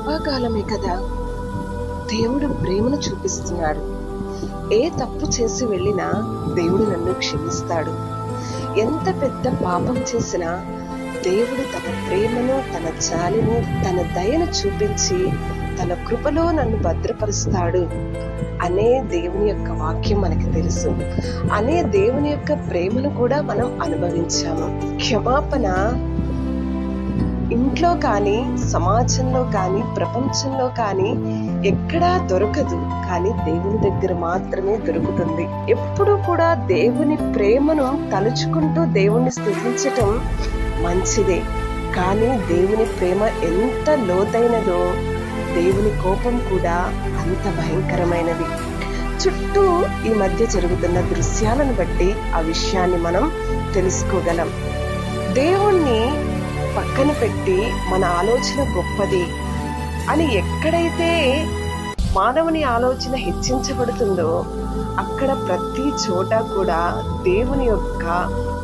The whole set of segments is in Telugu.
కృపాకాలమే కదా. దేవుడు ప్రేమను చూపిస్తున్నాడు. ఏ తప్పు చేసి వెళ్ళినా దేవుడు నన్ను క్షమిస్తాడు. ఎంత పెద్ద పాపం చేసినా దేవుడు తన ప్రేమను, తన జాలిని, తన దయను చూపించి తన కృపలో నన్ను భద్రపరుస్తాడు అనే దేవుని యొక్క వాక్యం మనకి తెలుసు. అనే దేవుని యొక్క ప్రేమను కూడా మనం అనుభవించాము. క్షమాపణ ఇంట్లో కానీ, సమాజంలో కానీ, ప్రపంచంలో కానీ ఎక్కడా దొరకదు. కానీ దేవుని దగ్గర మాత్రమే దొరుకుతుంది. ఎప్పుడు కూడా దేవుని ప్రేమను తలుచుకుంటూ దేవుణ్ణి స్తుతించటం మంచిదే. కానీ దేవుని ప్రేమ ఎంత లోతైనదో దేవుని కోపం కూడా అంత భయంకరమైనది. చుట్టూ ఈ మధ్య జరుగుతున్న దృశ్యాలను బట్టి ఆ విషయాన్ని మనం తెలుసుకోగలం. దేవుణ్ణి పక్కన పెట్టి మన ఆలోచన గొప్పది అని ఎక్కడైతే మానవుని ఆలోచన హెచ్చించబడుతుందో అక్కడ ప్రతి చోట కూడా దేవుని యొక్క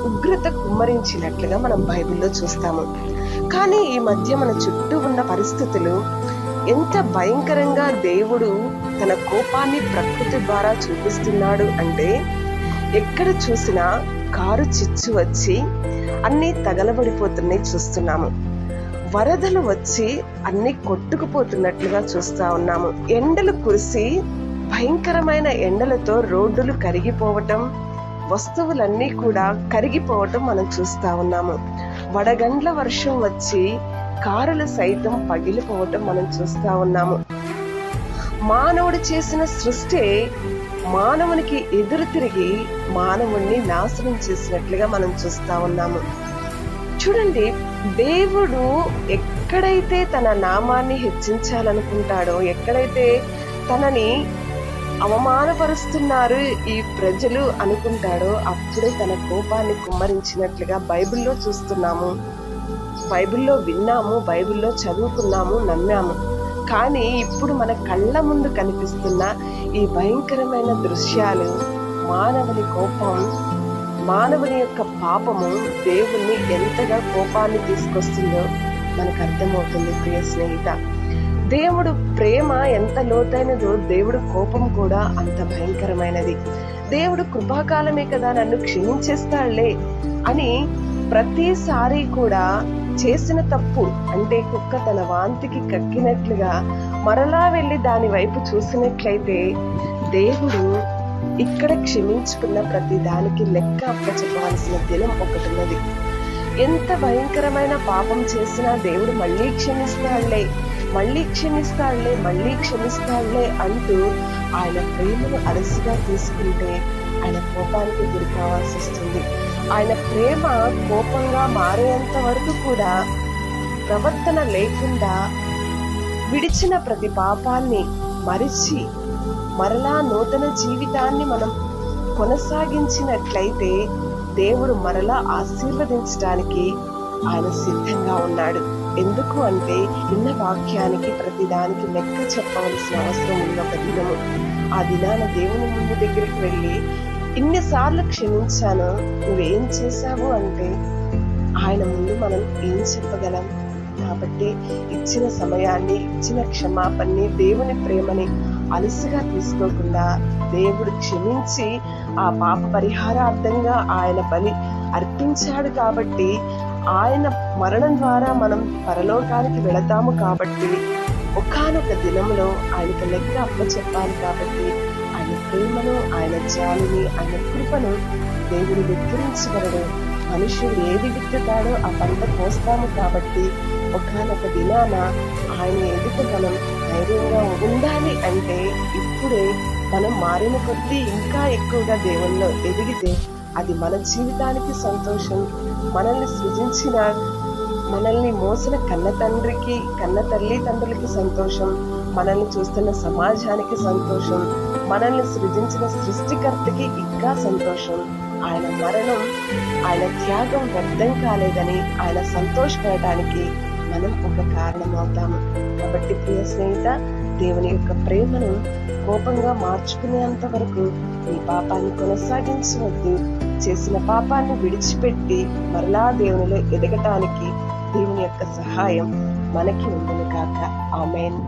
ఉగ్రత కుమ్మరించినట్లుగా మనం బైబిల్లో చూస్తాము. కానీ ఈ మధ్య మన చుట్టూ ఉన్న పరిస్థితులు ఎంత భయంకరంగా దేవుడు తన కోపాన్ని ప్రకృతి ద్వారా చూపిస్తున్నాడు అంటే, ఎక్కడ చూసినా కారు చిచ్చు వచ్చి అన్నీ తగలబడిపోతున్నాయి చూస్తున్నాము. వరదలు వచ్చి అన్ని కొట్టుకుపోతున్నట్లుగా చూస్తా ఉన్నాము. ఎండలు కురిసి భయంకరమైన ఎండలతో రోడ్డులు కరిగిపోవటం, వస్తువులన్నీ కూడా కరిగిపోవటం మనం చూస్తా ఉన్నాము. వడగండ్ల వర్షం వచ్చి కారులు సైతం పగిలిపోవటం మనం చూస్తా ఉన్నాము. మానవుడు చేసిన సృష్టి మానవునికి ఎదురు తిరిగి మానవుణ్ణి నాశనం చేసినట్లుగా మనం చూస్తా ఉన్నాము. చూడండి, దేవుడు ఎక్కడైతే తన నామాన్ని హెచ్చించాలనుకుంటాడో, ఎక్కడైతే తనని అవమానపరుస్తున్నారు ఈ ప్రజలు అనుకుంటాడో అప్పుడే తన కోపాన్ని కుమ్మరించినట్లుగా బైబిల్లో చూస్తున్నాము. బైబిల్లో విన్నాము, బైబిల్లో చదువుకున్నాము, నమ్మాము. కానీ ఇప్పుడు మన కళ్ళ ముందు కనిపిస్తున్న ఈ భయంకరమైన దృశ్యాలు, మానవుని కోపం, మానవుని యొక్క పాపము దేవుణ్ణి ఎంతగా కోపాన్ని తీసుకొస్తుందో మనకు అర్థమవుతుంది. ప్రియ స్నేహిత, దేవుడు ప్రేమ ఎంత లోతైనదో దేవుడు కోపం కూడా అంత భయంకరమైనది. దేవుడు కృపాకాలమే కదా, నన్ను క్షమించేస్తాడులే అని ప్రతిసారి కూడా చేసిన తప్పు అంటే కుక్క తన వాంతికి కక్కినట్లుగా మరలా వెళ్ళి దాని వైపు చూసినట్లయితే దేవుడు ఇక్కడ క్షమించుకున్న ప్రతి దానికి లెక్క అప్పచెప్పవలసిన దినం ఒకటి ఉన్నది. ఎంత భయంకరమైన పాపం చేసినా దేవుడు మళ్ళీ క్షమిస్తాడులే, మళ్ళీ క్షమిస్తాడులే, మళ్ళీ క్షమిస్తాడులే అంటూ ఆయన ప్రేమను అలసిగా తీసుకుంటే ఆయన కోపానికి గురి కావాల్సి వస్తుంది. ఆయన ప్రేమ కోపంగా మారేంత వరకు కూడా ప్రవర్తన లేకుండా విడిచిన ప్రతి పాపాన్ని మరిచి మరలా నూతన జీవితాన్ని మనం కొనసాగించినట్లయితే దేవుడు మరలా ఆశీర్వదించడానికి ఆయన సిద్ధంగా ఉన్నాడు. ఎందుకు అంటే విన్న వాక్యానికి ప్రతిదానికి లెక్క చెప్పవలసిన అవసరం ఉన్న ఒక దినము. ఆ దినాన దేవుని ముందు దగ్గరికి వెళ్ళి ఇన్నిసార్లు క్షమించాను, నువ్వేం చేశావు అంటే ఆయన ముందు మనం ఏం చెప్పగలం? కాబట్టి ఇచ్చిన సమయాన్ని, ఇచ్చిన క్షమాపణని, దేవుని ప్రేమని అలసిగా తీసుకోకుండా దేవుడు క్షమించి ఆ పాప పరిహారార్థంగా ఆయన బలి అర్పించాడు. కాబట్టి ఆయన మరణం ద్వారా మనం పరలోకానికి వెళతాము. కాబట్టి ఒకానొక దినంలో ఆయనకు లెక్క అప్పచెప్పాలి. కాబట్టి ఆయన ప్రేమను, ఆయన జాలిని, ఆయన కృపను దేవుడు వెక్కిరించగలడు. మనుషుడు ఏది విత్తుతాడో ఆ పంట కోస్తాము. కాబట్టి ఒకానొక దినాన ఆయన ఎదుట మనం ధైర్యంగా ఉండాలి. అంటే ఇప్పుడే మనం మారిన కొద్దీ ఇంకా ఎక్కువగా దేవుల్లో ఎదిగితే అది మన జీవితానికి సంతోషం. మనల్ని సృజించిన, మనల్ని మోసిన కన్న తల్లి తండ్రులకి సంతోషం, మనల్ని చూస్తున్న సమాజానికి సంతోషం, మనల్ని సృజించిన సృష్టికర్తకి ఇంకా సంతోషం. ఆయన మరణం, ఆయన త్యాగం వ్యర్థం కాలేదని ఆయన సంతోషపడటానికి మనం ఒక కారణం అవుతాము. కాబట్టి ప్రియ స్నేహిత, దేవుని యొక్క ప్రేమను కోపంగా మార్చుకునేంత వరకు నీ పాపాన్ని కొనసాగించవద్దు. చేసిన పాపాన్ని విడిచిపెట్టి మరలా దేవునిలో ఎదగటానికి దేవుని యొక్క సహాయం మనకి ఉండును కాక. ఆమేన్.